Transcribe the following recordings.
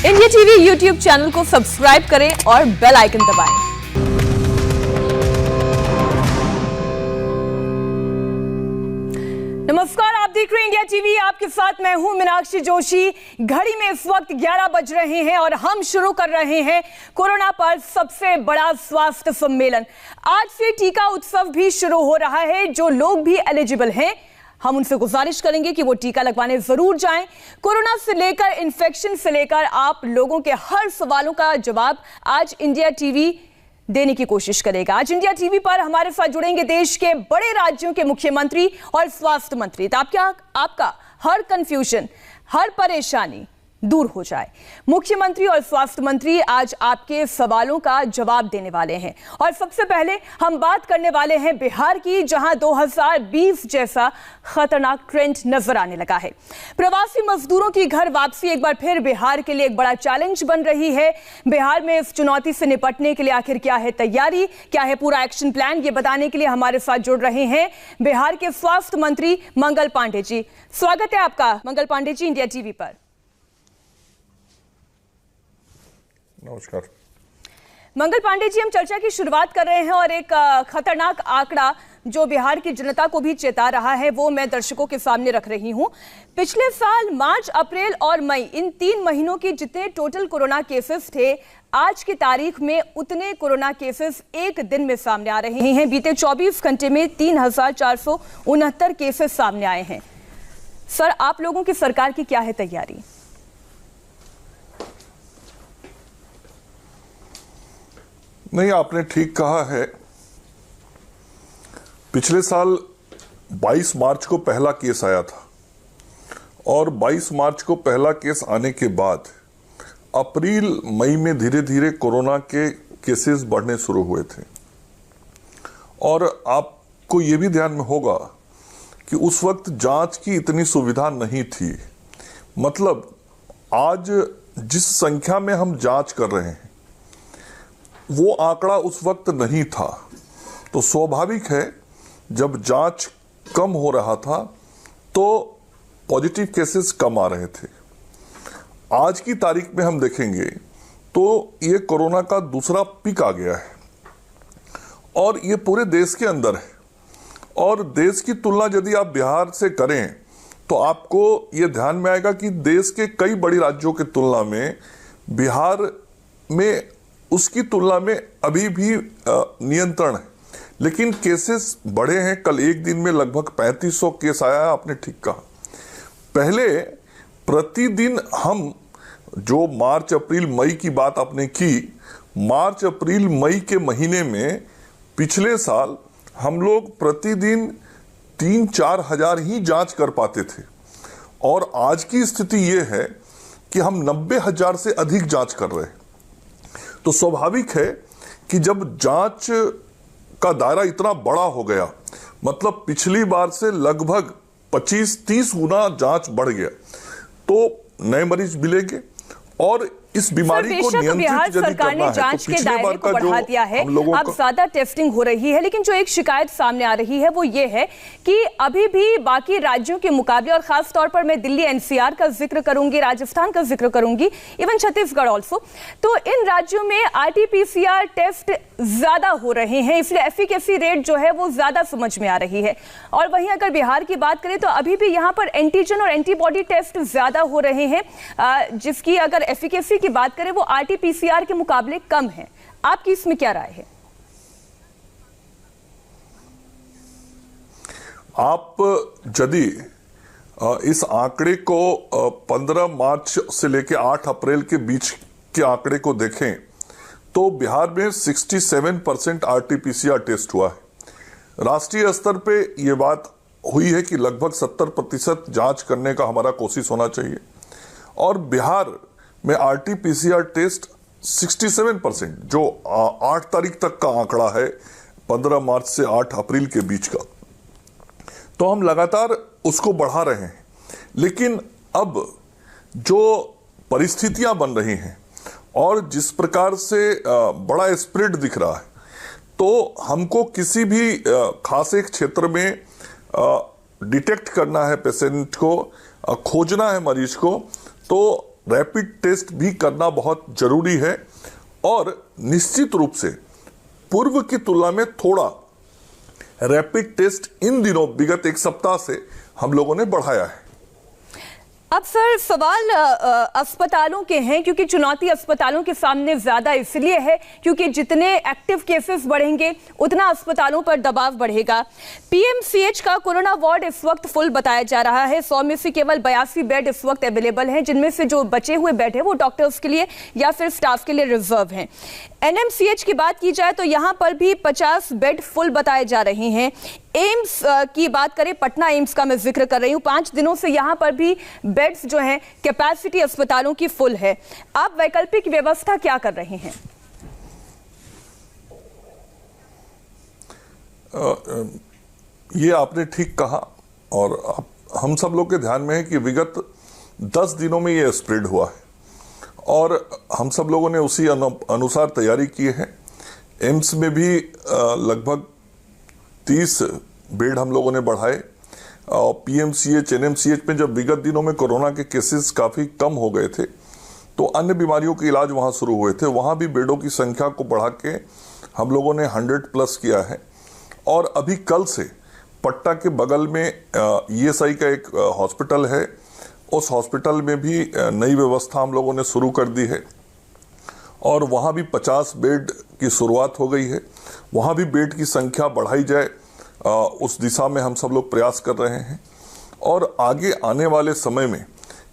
India TV YouTube channel को subscribe करें और बेल आइकन दबाएं। नमस्कार, आप देख रहे हैं इंडिया टीवी। आपके साथ मैं हूं मीनाक्षी जोशी। घड़ी में इस वक्त 11 बज रहे हैं और हम शुरू कर रहे हैं कोरोना पर सबसे बड़ा स्वास्थ्य सम्मेलन। आज से टीका उत्सव भी शुरू हो रहा है। जो लोग भी एलिजिबल हैं, हम उनसे गुजारिश करेंगे कि वो टीका लगवाने जरूर जाएं। कोरोना से लेकर इन्फेक्शन से लेकर आप लोगों के हर सवालों का जवाब आज इंडिया टीवी देने की कोशिश करेगा। आज इंडिया टीवी पर हमारे साथ जुड़ेंगे देश के बड़े राज्यों के मुख्यमंत्री और स्वास्थ्य मंत्री, ताकि आपका हर कंफ्यूजन, हर परेशानी दूर हो जाए। मुख्यमंत्री और स्वास्थ्य मंत्री आज आपके सवालों का जवाब देने वाले हैं। और सबसे पहले हम बात करने वाले हैं बिहार की, जहां 2020 जैसा खतरनाक ट्रेंड नजर आने लगा है। प्रवासी मजदूरों की घर वापसी एक बार फिर बिहार के लिए एक बड़ा चैलेंज बन रही है। बिहार में इस चुनौती से निपटने के लिए आखिर क्या है तैयारी, क्या है पूरा एक्शन प्लान, ये बताने के लिए हमारे साथ जुड़ रहे हैं बिहार के स्वास्थ्य मंत्री मंगल पांडे जी। स्वागत है आपका मंगल पांडे जी इंडिया टीवी पर। नमस्कार मंगल पांडे जी, हम चर्चा की शुरुआत कर रहे हैं और एक खतरनाक आंकड़ा जो बिहार की जनता को भी चेता रहा है वो मैं दर्शकों के सामने रख रही हूं। पिछले साल मार्च, अप्रैल और मई, इन 3 महीनों के जितने टोटल कोरोना केसेस थे, आज की तारीख में उतने कोरोना केसेस एक दिन में सामने आ रहे हैं। बीते 24 घंटे में 3,469 केसेस सामने आए हैं। सर, आप लोगों की सरकार की क्या है तैयारी? नहीं, आपने ठीक कहा है। पिछले साल 22 मार्च को पहला केस आया था और 22 मार्च को पहला केस आने के बाद अप्रैल मई में धीरे धीरे कोरोना के केसेस बढ़ने शुरू हुए थे। और आपको ये भी ध्यान में होगा कि उस वक्त जांच की इतनी सुविधा नहीं थी। मतलब आज जिस संख्या में हम जांच कर रहे हैं वो आंकड़ा उस वक्त नहीं था। तो स्वाभाविक है, जब जांच कम हो रहा था तो पॉजिटिव केसेस कम आ रहे थे। आज की तारीख में हम देखेंगे तो ये कोरोना का दूसरा पीक आ गया है और ये पूरे देश के अंदर है। और देश की तुलना यदि आप बिहार से करें तो आपको ये ध्यान में आएगा कि देश के कई बड़ी राज्यों की तुलना में बिहार में उसकी तुलना में अभी भी नियंत्रण है, लेकिन केसेस बढ़े हैं। कल एक दिन में लगभग 3500 केस आया है। आपने ठीक कहा। पहले प्रतिदिन हम जो मार्च, अप्रैल, मई की बात आपने की, मार्च, अप्रैल, मई के महीने में पिछले साल हम लोग प्रतिदिन 3-4 हजार ही जांच कर पाते थे और आज की स्थिति यह है कि हम 90,000 से अधिक जांच कर रहे हैं। तो स्वाभाविक है कि जब जांच का दायरा इतना बड़ा हो गया, मतलब पिछली बार से लगभग 25-30 गुना जांच बढ़ गया, तो नए मरीज मिलेंगे और इस बीमारी को नियंत्रित यदि करना है तो पिछले बार का जो हम लोगों अब ज्यादा टेस्टिंग हो रही है। लेकिन जो एक शिकायत सामने आ रही है वो ये है कि अभी भी बाकी राज्यों के मुकाबले, और खास तौर पर मैं दिल्ली एनसीआर का जिक्र करूंगी, राजस्थान का जिक्र करूंगी, इवन छत्तीसगढ़ ऑल्सो, तो इन राज्यों में आरटीपीसीआर टेस्ट ज्यादा हो रहे हैं, इसलिए एफिकेसी रेट जो है वो ज्यादा समझ में आ रही है। और वहीं अगर बिहार की बात करें तो अभी भी यहाँ पर एंटीजन और एंटीबॉडी टेस्ट ज्यादा हो रहे हैं, जिसकी अगर एफिकेसी की बात करें वो आरटीपीसीआर के मुकाबले कम है। आपकी इसमें क्या राय है? आप यदि इस आंकड़े को 15 मार्च से लेकर 8 अप्रैल के बीच के आंकड़े को देखें तो बिहार में 67% आरटीपीसीआर टेस्ट हुआ है। राष्ट्रीय स्तर पे यह बात हुई है कि लगभग 70% जांच करने का हमारा कोशिश होना चाहिए और बिहार में आरटीपीसीआर टेस्ट 67%, जो 8 तारीख तक का आंकड़ा है, 15 मार्च से 8 अप्रैल के बीच का, तो हम लगातार उसको बढ़ा रहे हैं। लेकिन अब जो परिस्थितियां बन रही हैं और जिस प्रकार से बड़ा स्प्रेड दिख रहा है, तो हमको किसी भी खास एक क्षेत्र में डिटेक्ट करना है पेशेंट को, खोजना है मरीज को, तो रैपिड टेस्ट भी करना बहुत जरूरी है और निश्चित रूप से पूर्व की तुलना में थोड़ा रैपिड टेस्ट इन दिनों विगत एक सप्ताह से हम लोगों ने बढ़ाया है। अब सर सवाल अस्पतालों के हैं, क्योंकि चुनौती अस्पतालों के सामने ज्यादा इसलिए है क्योंकि जितने एक्टिव केसेस बढ़ेंगे उतना अस्पतालों पर दबाव बढ़ेगा। पीएमसीएच का कोरोना वार्ड इस वक्त फुल बताया जा रहा है। 100 में से केवल 82 बेड इस वक्त अवेलेबल हैं, जिनमें से जो बचे हुए बेड है वो डॉक्टर्स के लिए या फिर स्टाफ के लिए रिजर्व हैं। एनएमसीएच की बात की जाए तो यहां पर भी 50 बेड फुल बताए जा रहे हैं। एम्स की बात करें, पटना एम्स का मैं जिक्र कर रही हूं, 5 दिनों से यहां पर भी बेड्स जो हैं कैपेसिटी अस्पतालों की फुल है। आप वैकल्पिक व्यवस्था क्या कर रहे हैं? ये आपने ठीक कहा और हम सब लोग के ध्यान में है कि विगत 10 दिनों में ये स्प्रेड हुआ है और हम सब लोगों ने उसी अनुसार तैयारी की है। एम्स में भी लगभग 30 बेड हम लोगों ने बढ़ाए और पीएमसीएच एनएमसीएच में जब विगत दिनों में कोरोना के केसेस काफ़ी कम हो गए थे तो अन्य बीमारियों के इलाज वहाँ शुरू हुए थे, वहाँ भी बेडों की संख्या को बढ़ा के हम लोगों ने 100+ किया है। और अभी कल से पटना के बगल में ईएसआई का एक हॉस्पिटल है, उस हॉस्पिटल में भी नई व्यवस्था हम लोगों ने शुरू कर दी है और वहाँ भी 50 बेड की शुरुआत हो गई है। वहाँ भी बेड की संख्या बढ़ाई जाए, उस दिशा में हम सब लोग प्रयास कर रहे हैं। और आगे आने वाले समय में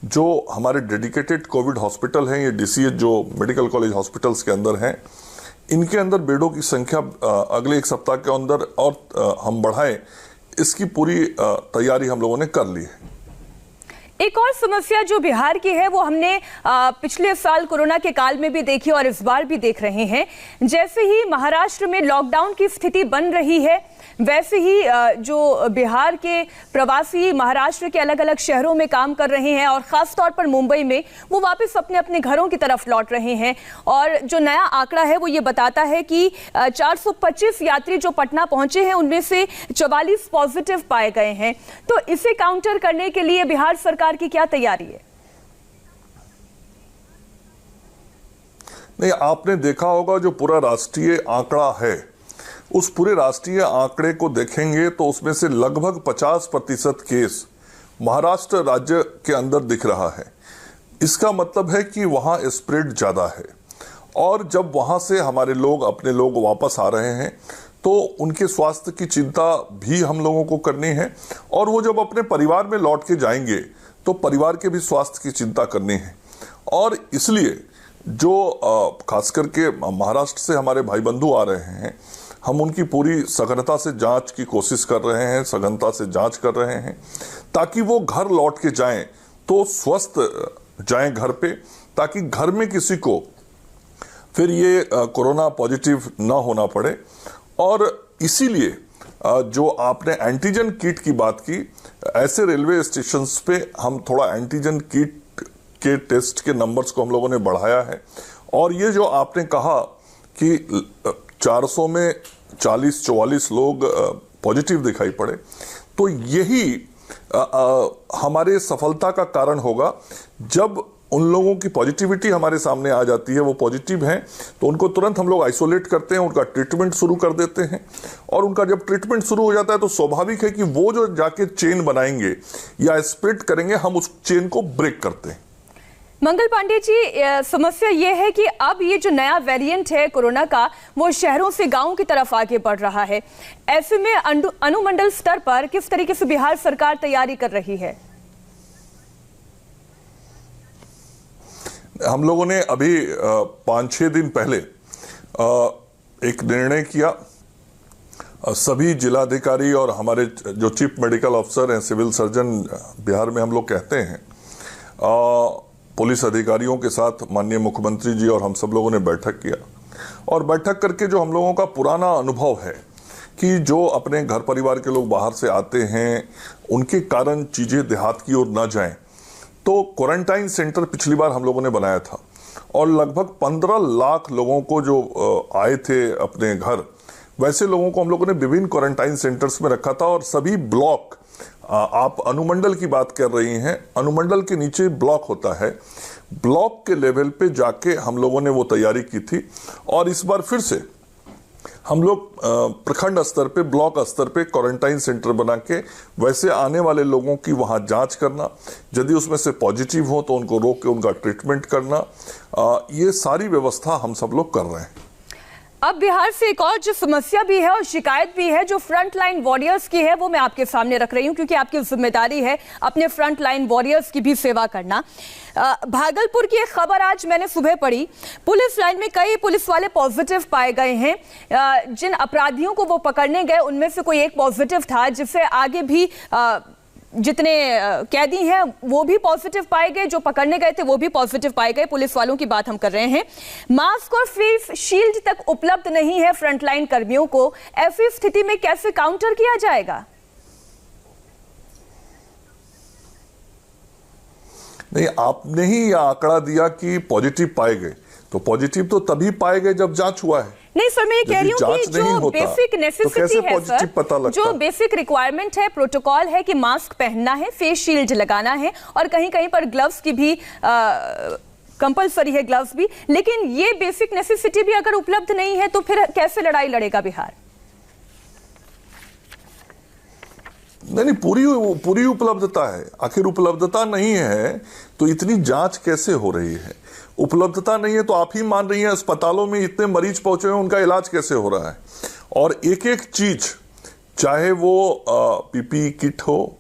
जो हमारे डेडिकेटेड कोविड हॉस्पिटल हैं, ये डीसीएच जो मेडिकल कॉलेज हॉस्पिटल्स के अंदर हैं, इनके अंदर बेडों की संख्या अगले एक सप्ताह के अंदर और हम बढ़ाएं, इसकी पूरी तैयारी हम लोगों ने कर ली है। एक और समस्या जो बिहार की है वो हमने पिछले साल कोरोना के काल में भी देखी और इस बार भी देख रहे हैं। जैसे ही महाराष्ट्र में लॉकडाउन की स्थिति बन रही है, वैसे ही जो बिहार के प्रवासी महाराष्ट्र के अलग अलग शहरों में काम कर रहे हैं और खास तौर पर मुंबई में, वो वापस अपने अपने घरों की तरफ लौट रहे हैं। और जो नया आंकड़ा है वो ये बताता है कि 425 यात्री जो पटना पहुंचे हैं उनमें से 44 पॉजिटिव पाए गए हैं। तो इसे काउंटर करने के लिए बिहार सरकार की क्या तैयारी है? नहीं, आपने देखा होगा जो पूरा राष्ट्रीय आंकड़ा है, उस पूरे राष्ट्रीय आंकड़े को देखेंगे तो उसमें से लगभग 50% केस महाराष्ट्र राज्य के अंदर दिख रहा है। इसका मतलब है कि वहां स्प्रेड ज्यादा है और जब वहां से हमारे लोग अपने लोग वापस आ रहे हैं तो उनके स्वास्थ्य की चिंता भी हम लोगों को करनी है और वो जब अपने परिवार में लौट के जाएंगे तो परिवार के भी स्वास्थ्य की चिंता करनी है। और इसलिए जो खास करके महाराष्ट्र से हमारे भाई बंधु आ रहे हैं, हम उनकी पूरी सघनता से जांच की कोशिश कर रहे हैं, सघनता से जांच कर रहे हैं ताकि वो घर लौट के जाएं तो स्वस्थ जाएं घर पे, ताकि घर में किसी को फिर ये कोरोना पॉजिटिव ना होना पड़े। और इसीलिए जो आपने एंटीजन किट की बात की, ऐसे रेलवे स्टेशंस पे हम थोड़ा एंटीजन किट के टेस्ट के नंबर्स को हम लोगों ने बढ़ाया है। और ये जो आपने कहा कि 400 में 40-44 लोग पॉजिटिव दिखाई पड़े, तो यही हमारे सफलता का कारण होगा। जब उन लोगों की पॉजिटिविटी हमारे सामने आ जाती है, वो पॉजिटिव हैं, तो उनको तुरंत हम लोग आइसोलेट करते हैं, उनका ट्रीटमेंट शुरू कर देते हैं। और उनका जब ट्रीटमेंट शुरू हो जाता है तो स्वाभाविक है कि वो जो जाके चेन बनाएंगे या स्प्रेड करेंगे, हम उस चेन को ब्रेक करते हैं। मंगल पांडे जी, समस्या ये है कि अब ये जो नया वेरिएंट है कोरोना का, वो शहरों से गांवों की तरफ आगे बढ़ रहा है। ऐसे में अनुमंडल स्तर पर किस तरीके से बिहार सरकार तैयारी कर रही है? हम लोगों ने अभी 5-6 दिन पहले एक निर्णय किया, सभी जिलाधिकारी और हमारे जो चीफ मेडिकल ऑफिसर हैं, सिविल सर्जन बिहार में हम लोग कहते हैं, पुलिस अधिकारियों के साथ माननीय मुख्यमंत्री जी और हम सब लोगों ने बैठक किया। और बैठक करके जो हम लोगों का पुराना अनुभव है कि जो अपने घर परिवार के लोग बाहर से आते हैं, उनके कारण चीजें देहात की ओर न जाएं, तो क्वारंटाइन सेंटर पिछली बार हम लोगों ने बनाया था और लगभग 15 लाख लोगों को जो आए थे अपने घर, वैसे लोगों को हम लोगों ने विभिन्न क्वारंटाइन सेंटर्स में रखा था। और सभी ब्लॉक, आप अनुमंडल की बात कर रही हैं, अनुमंडल के नीचे ब्लॉक होता है, ब्लॉक के लेवल पे जाके हम लोगों ने वो तैयारी की थी और इस बार फिर से हम लोग प्रखंड स्तर पे, ब्लॉक स्तर पे क्वारंटाइन सेंटर बना के वैसे आने वाले लोगों की वहां जांच करना, यदि उसमें से पॉजिटिव हो तो उनको रोक के उनका ट्रीटमेंट करना, ये सारी व्यवस्था हम सब लोग कर रहे हैं। अब बिहार से एक और जो समस्या भी है और शिकायत भी है जो फ्रंट लाइन वॉरियर्स की है, वो मैं आपके सामने रख रही हूं क्योंकि आपकी जिम्मेदारी है अपने फ्रंट लाइन वॉरियर्स की भी सेवा करना। भागलपुर की एक खबर आज मैंने सुबह पढ़ी, पुलिस लाइन में कई पुलिस वाले पॉजिटिव पाए गए हैं। जिन अपराधियों को वो पकड़ने गए उनमें से कोई एक पॉजिटिव था, जिससे आगे भी जितने कैदी हैं वो भी पॉजिटिव पाए गए, जो पकड़ने गए थे वो भी पॉजिटिव पाए गए। पुलिस वालों की बात हम कर रहे हैं। मास्क और फेस शील्ड तक उपलब्ध नहीं है फ्रंटलाइन कर्मियों को, ऐसी स्थिति में कैसे काउंटर किया जाएगा? नहीं, आपने ही यह आंकड़ा दिया कि पॉजिटिव पाए गए, तो पॉजिटिव तो तभी पाए गए जब जांच हुआ है। नहीं सर, मैं कह रही हूँ कि जो बेसिक नेसेसिटी है सर, जो बेसिक रिक्वायरमेंट है, प्रोटोकॉल है कि मास्क पहनना है, फेस शील्ड लगाना है और कहीं कहीं पर ग्लव्स की भी कंपलसरी है, ग्लव्स भी, लेकिन ये बेसिक नेसेसिटी भी अगर उपलब्ध नहीं है तो फिर कैसे लड़ाई लड़ेगा बिहार? नहीं, पूरी उपलब्धता है। आखिर उपलब्धता नहीं है तो इतनी जांच कैसे हो रही है? उपलब्धता नहीं है तो आप ही मान रही हैं अस्पतालों में इतने मरीज पहुंचे हैं, उनका इलाज कैसे हो रहा है? और एक एक चीज, चाहे वो पीपीई किट हो,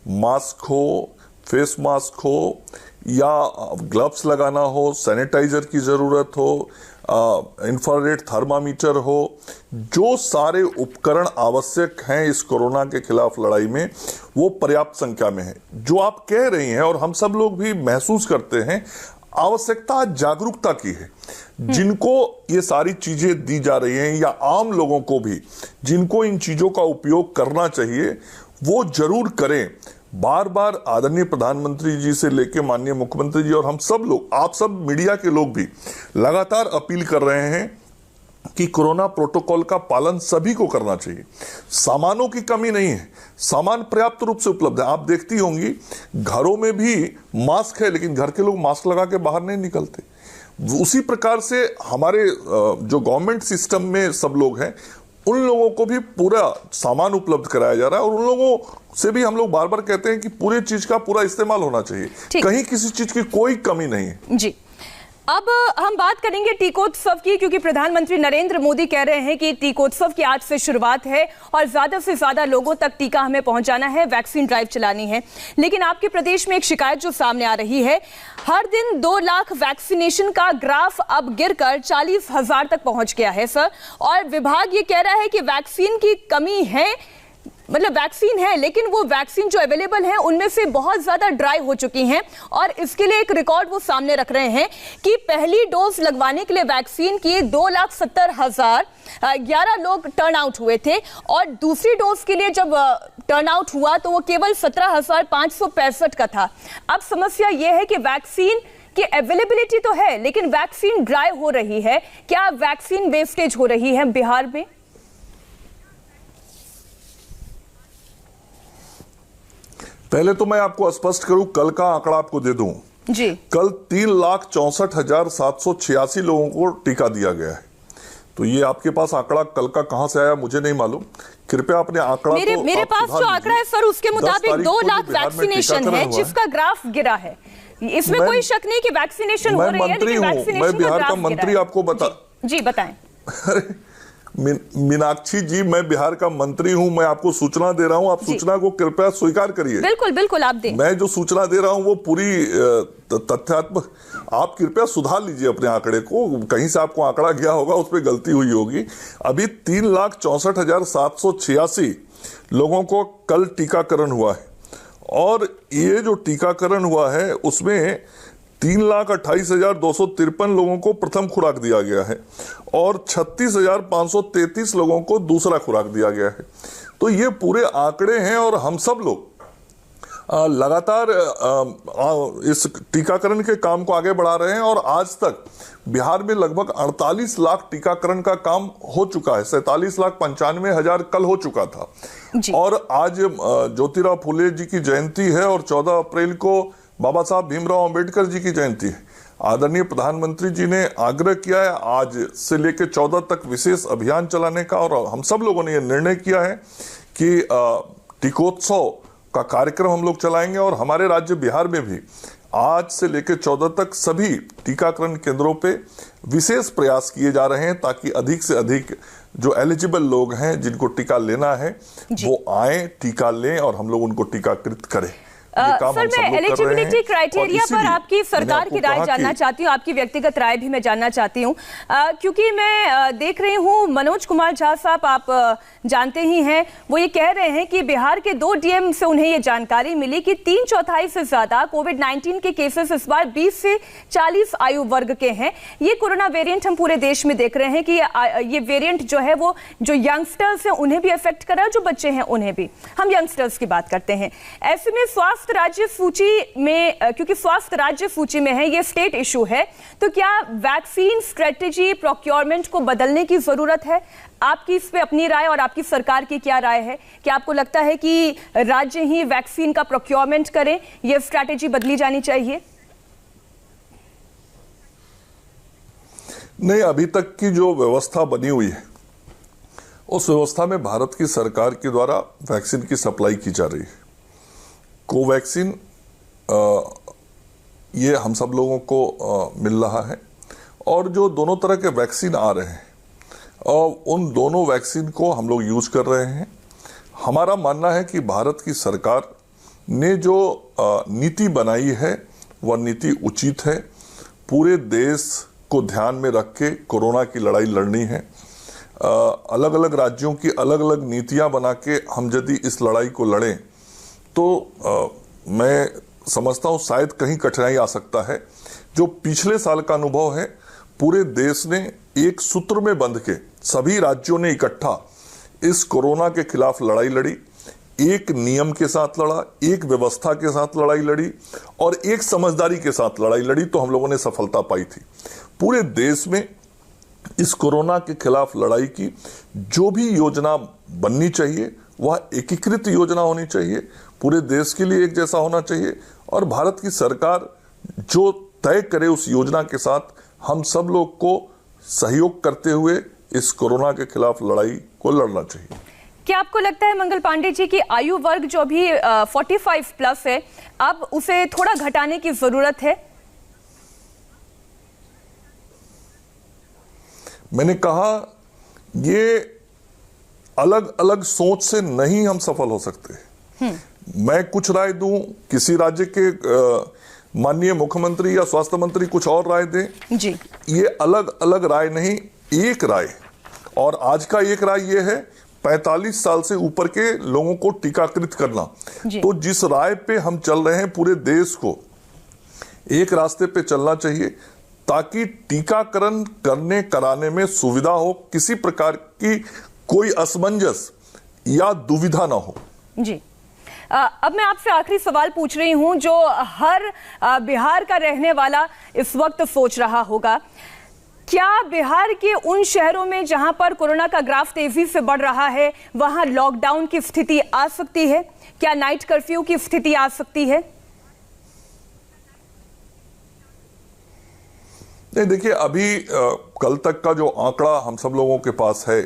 मास्क हो, फेस मास्क हो या ग्लव्स लगाना हो, सैनिटाइजर की जरूरत हो, इंफ्रारेड थर्मामीटर हो, जो सारे उपकरण आवश्यक हैं इस कोरोना के खिलाफ लड़ाई में, वो पर्याप्त संख्या में है। जो आप कह रही हैं और हम सब लोग भी महसूस करते हैं, आवश्यकता जागरूकता की है। जिनको ये सारी चीजें दी जा रही हैं या आम लोगों को भी जिनको इन चीजों का उपयोग करना चाहिए, वो जरूर करें। बार बार आदरणीय प्रधानमंत्री जी से लेके माननीय मुख्यमंत्री जी और हम सब लोग, आप सब मीडिया के लोग भी लगातार अपील कर रहे हैं कि कोरोना प्रोटोकॉल का पालन सभी को करना चाहिए। सामानों की कमी नहीं है, सामान पर्याप्त रूप से उपलब्ध है। आप देखती होंगी घरों में भी मास्क है, लेकिन घर के लोग मास्क लगा के बाहर नहीं निकलते। उसी प्रकार से हमारे जो गवर्नमेंट सिस्टम में सब लोग हैं, उन लोगों को भी पूरा सामान उपलब्ध कराया जा रहा है और उन लोगों से भी हम लोग बार बार कहते हैं कि पूरे चीज का पूरा इस्तेमाल होना चाहिए। कहीं किसी चीज की कोई कमी नहीं है जी। अब हम बात करेंगे टीकोत्सव की, क्योंकि प्रधानमंत्री नरेंद्र मोदी कह रहे हैं कि टीकोत्सव की आज से शुरुआत है और ज्यादा से ज्यादा लोगों तक टीका हमें पहुंचाना है, वैक्सीन ड्राइव चलानी है। लेकिन आपके प्रदेश में एक शिकायत जो सामने आ रही है, हर दिन 2 लाख वैक्सीनेशन का ग्राफ अब गिरकर 40,000 तक पहुंच गया है सर, और विभाग ये कह रहा है कि वैक्सीन की कमी है, मतलब वैक्सीन है लेकिन वो वैक्सीन जो अवेलेबल है उनमें से बहुत ज्यादा ड्राई हो चुकी हैं। और इसके लिए एक रिकॉर्ड वो सामने रख रहे हैं कि पहली डोज लगवाने के लिए वैक्सीन की 2,70,011 लोग टर्न आउट हुए थे और दूसरी डोज के लिए जब टर्न आउट हुआ तो वो केवल 17,565 का था। अब समस्या ये है कि वैक्सीन की अवेलेबिलिटी तो है लेकिन वैक्सीन ड्राई हो रही है। क्या वैक्सीन वेस्टेज हो रही है बिहार में? पहले तो मैं आपको स्पष्ट करूं, कल का आंकड़ा आपको दे दूं जी। कल 3,64,786 लोगों को टीका दिया गया है। तो ये आपके पास आंकड़ा कल का कहां से आया मुझे नहीं मालूम, कृपया अपने आंकड़ा मेरे पास जो आंकड़ा है सर उसके मुताबिक 2 लाख वैक्सीनेशन है जिसका ग्राफ गिरा है। इसमें कोई शक नहीं कि वैक्सीनेशन हो रही है, लेकिन वैक्सीनेशन मैं बिहार का मंत्री आपको जी बताएं। मीनाक्षी जी, मैं बिहार का मंत्री हूं, मैं आपको सूचना दे रहा हूं, आप सूचना को कृपया स्वीकार करिए। बिल्कुल बिल्कुल आप दें। मैं जो सूचना दे रहा हूं वो पूरी तथ्यात्मक, आप कृपया सुधार लीजिए अपने आंकड़े को, कहीं से आपको आंकड़ा गया होगा, उस पर गलती हुई होगी। अभी 3,64,786 लोगों को कल टीकाकरण हुआ है और ये जो टीकाकरण हुआ है उसमें 3,28,253 लोगों को प्रथम खुराक दिया गया है और 36,533 लोगों को दूसरा खुराक दिया गया है। तो ये पूरे आंकड़े हैं और हम सब लोग लगातार इस टीकाकरण के काम को आगे बढ़ा रहे हैं और आज तक बिहार में लगभग 48 लाख टीकाकरण का काम हो चुका है। 47,95,000 कल हो चुका था और आज ज्योतिराव फुले जी की जयंती है और 14 अप्रैल को बाबा साहब भीमराव अंबेडकर जी की जयंती है। आदरणीय प्रधानमंत्री जी ने आग्रह किया है आज से लेकर 14 तक विशेष अभियान चलाने का, और हम सब लोगों ने यह निर्णय किया है कि टीकोत्सव का कार्यक्रम हम लोग चलाएंगे। और हमारे राज्य बिहार में भी आज से लेकर 14 तक सभी टीकाकरण केंद्रों पे विशेष प्रयास किए जा रहे हैं ताकि अधिक से अधिक जो एलिजिबल लोग हैं जिनको टीका लेना है वो आए, टीका लें और हम लोग उनको टीकाकृत करें। सर, मैं एलिजिबिलिटी क्राइटेरिया पर आपकी सरकार की राय जानना चाहती हूँ, आपकी व्यक्तिगत राय भी मैं जानना चाहती हूँ, क्योंकि मैं देख रही हूँ मनोज कुमार झा साहब, आप जानते ही हैं, वो ये कह रहे हैं कि बिहार के 2 डीएम से उन्हें ये जानकारी मिली कि 3/4 से ज्यादा कोविड-19 के केसेस इस बार 20 से 40 आयु वर्ग के हैं। ये कोरोना वेरिएंट हम पूरे देश में देख रहे हैं कि ये वेरिएंट जो है वो जो यंगस्टर्स हैं उन्हें भी अफेक्ट कर रहा है, जो बच्चे हैं उन्हें भी। हम यंगस्टर्स की बात करते हैं। ऐसे में स्वास्थ्य राज्य सूची में, क्योंकि स्वास्थ्य राज्य सूची में है, ये स्टेट इशू है, तो क्या वैक्सीन स्ट्रेटेजी प्रोक्योरमेंट को बदलने की जरूरत है? आपकी इस पे अपनी राय और आपकी सरकार की क्या राय है? क्या आपको लगता है कि राज्य ही वैक्सीन का प्रोक्योरमेंट करें, ये स्ट्रेटेजी बदली जानी चाहिए? नहीं, अभी तक की जो व्यवस्था बनी हुई है उस व्यवस्था में भारत की सरकार के द्वारा वैक्सीन की सप्लाई की जा रही है। कोवैक्सीन ये हम सब लोगों को मिल रहा है, और जो दोनों तरह के वैक्सीन आ रहे हैं और उन दोनों वैक्सीन को हम लोग यूज कर रहे हैं। हमारा मानना है कि भारत की सरकार ने जो नीति बनाई है वह नीति उचित है। पूरे देश को ध्यान में रख के कोरोना की लड़ाई लड़नी है। अलग अलग राज्यों की अलग अलग नीतियां बना के हम यदि इस लड़ाई को लड़ें तो मैं समझता हूं शायद कहीं कठिनाई आ सकता है। जो पिछले साल का अनुभव है, पूरे देश ने एक सूत्र में बंध के सभी राज्यों ने इकट्ठा इस कोरोना के खिलाफ लड़ाई लड़ी, एक नियम के साथ लड़ा, एक व्यवस्था के साथ लड़ाई लड़ी और एक समझदारी के साथ लड़ाई लड़ी, तो हम लोगों ने सफलता पाई थी। पूरे देश में इस कोरोना के खिलाफ लड़ाई की जो भी योजना बननी चाहिए वह एकीकृत योजना होनी चाहिए, पूरे देश के लिए एक जैसा होना चाहिए, और भारत की सरकार जो तय करे उस योजना के साथ हम सब लोग को सहयोग करते हुए इस कोरोना के खिलाफ लड़ाई को लड़ना चाहिए। क्या आपको लगता है मंगल पांडे जी की आयु वर्ग जो भी 45 प्लस है, अब उसे थोड़ा घटाने की जरूरत है? मैंने कहा ये अलग अलग सोच से नहीं हम सफल हो सकते। मैं कुछ राय दूं, किसी राज्य के माननीय मुख्यमंत्री या स्वास्थ्य मंत्री कुछ और राय दें जी। ये अलग अलग राय नहीं, एक राय। और आज का एक राय ये है 45 साल से ऊपर के लोगों को टीकाकृत करना। तो जिस राय पे हम चल रहे हैं, पूरे देश को एक रास्ते पे चलना चाहिए ताकि टीकाकरण करने कराने में सुविधा हो, किसी प्रकार की कोई असमंजस या दुविधा ना हो। जी, अब मैं आपसे आखिरी सवाल पूछ रही हूं जो हर बिहार का रहने वाला इस वक्त सोच रहा होगा। क्या बिहार के उन शहरों में जहां पर कोरोना का ग्राफ तेजी से बढ़ रहा है वहां लॉकडाउन की स्थिति आ सकती है? क्या नाइट कर्फ्यू की स्थिति आ सकती है? नहीं, देखिए अभी कल तक का जो आंकड़ा हम सब लोगों के पास है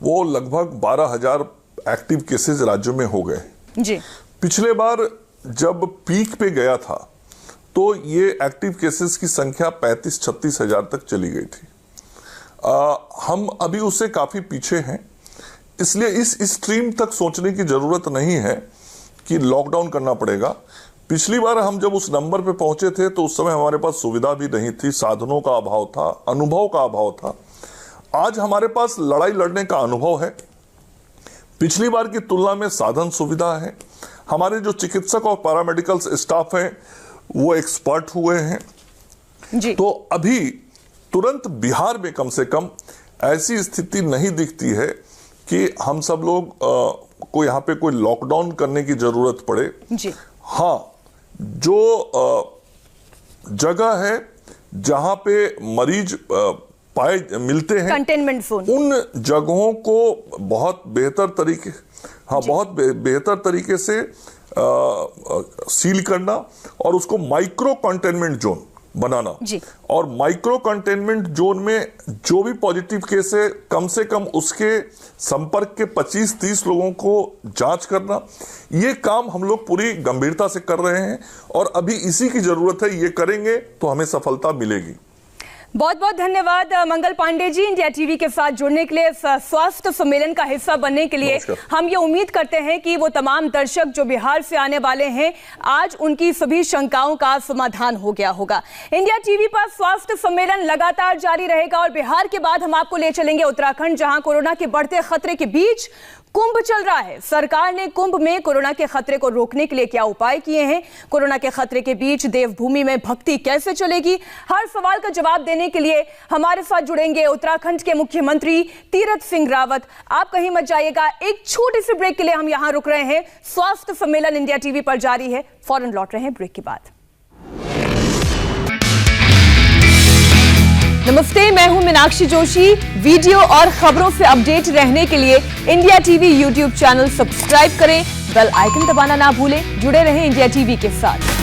वो लगभग 12,000 एक्टिव केसेस राज्यों में हो गए जी। पिछले बार जब पीक पे गया था तो ये एक्टिव केसेस की संख्या 35-36 हजार तक चली गई थी। हम अभी उससे काफी पीछे हैं, इसलिए इस स्ट्रीम तक सोचने की जरूरत नहीं है कि लॉकडाउन करना पड़ेगा। पिछली बार हम जब उस नंबर पे पहुंचे थे तो उस समय हमारे पास सुविधा भी नहीं थी, साधनों का अभाव था, अनुभव का अभाव था। आज हमारे पास लड़ाई लड़ने का अनुभव है, पिछली बार की तुलना में साधन सुविधा है, हमारे जो चिकित्सक और पैरामेडिकल स्टाफ हैं वो एक्सपर्ट हुए हैं जी। तो अभी तुरंत बिहार में कम से कम ऐसी स्थिति नहीं दिखती है कि हम सब लोग को यहाँ पे कोई लॉकडाउन करने की जरूरत पड़े जी। हाँ, जो जगह है जहां पे मरीज मिलते हैं, कंटेनमेंट जोन, उन जगहों को बहुत बेहतर तरीके बहुत बेहतर तरीके से सील करना और उसको माइक्रो कंटेनमेंट जोन बनाना जी। और माइक्रो कंटेनमेंट जोन में जो भी पॉजिटिव केस है कम से कम उसके संपर्क के 25-30 लोगों को जांच करना, ये काम हम लोग पूरी गंभीरता से कर रहे हैं और अभी इसी की जरूरत है। ये करेंगे तो हमें सफलता मिलेगी। बहुत बहुत धन्यवाद मंगल पांडे जी, इंडिया टीवी के साथ जुड़ने के लिए, स्वास्थ्य सम्मेलन का हिस्सा बनने के लिए। हम ये उम्मीद करते हैं कि वो तमाम दर्शक जो बिहार से आने वाले हैं, आज उनकी सभी शंकाओं का समाधान हो गया होगा। इंडिया टीवी पर स्वास्थ्य सम्मेलन लगातार जारी रहेगा और बिहार के बाद हम आपको ले चलेंगे उत्तराखंड, जहां कोरोना के बढ़ते खतरे के बीच कुंभ चल रहा है। सरकार ने कुंभ में कोरोना के खतरे को रोकने के लिए क्या उपाय किए हैं, कोरोना के खतरे के बीच देवभूमि में भक्ति कैसे चलेगी, हर सवाल का जवाब देने के लिए हमारे साथ जुड़ेंगे उत्तराखंड के मुख्यमंत्री तीरथ सिंह रावत। आप कहीं मत जाइएगा, एक छोटे से ब्रेक के लिए हम यहां रुक रहे हैं। स्वास्थ्य सम्मेलन इंडिया टीवी पर जारी है, फौरन लौट रहे हैं ब्रेक के बाद। नमस्ते, मैं हूं मीनाक्षी जोशी। वीडियो और खबरों से अपडेट रहने के लिए India TV YouTube channel subscribe करें, बेल आइकन दबाना ना भूलें। जुड़े रहें इंडिया टीवी के साथ।